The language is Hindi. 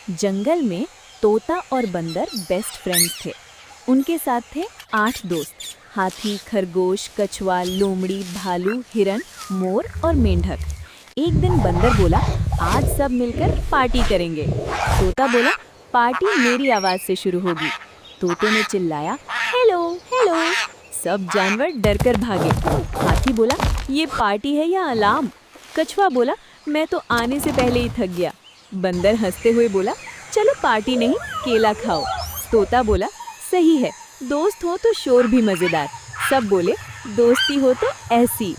जंगल में तोता और बंदर बेस्ट फ्रेंड्स थे। उनके साथ थे 8 दोस्त। हाथी, खरगोश, कछुआ, लोमड़ी, भालू, हिरन, मोर और मेंढक। एक दिन बंदर बोला, आज सब मिलकर पार्टी करेंगे। तोता बोला, पार्टी मेरी आवाज से शुरू होगी। तोते ने चिल्लाया, हेलो हेलो। सब जानवर डरकर भागे। हाथी बोला, ये पार्टी है या अलार्म? कछुआ बोला, मैं तो आने से पहले ही थक गया। बंदर हंसते हुए बोला, चलो पार्टी नहीं, केला खाओ। तोता बोला, सही है, दोस्त हो तो शोर भी मजेदार। सब बोले, दोस्ती हो तो ऐसी।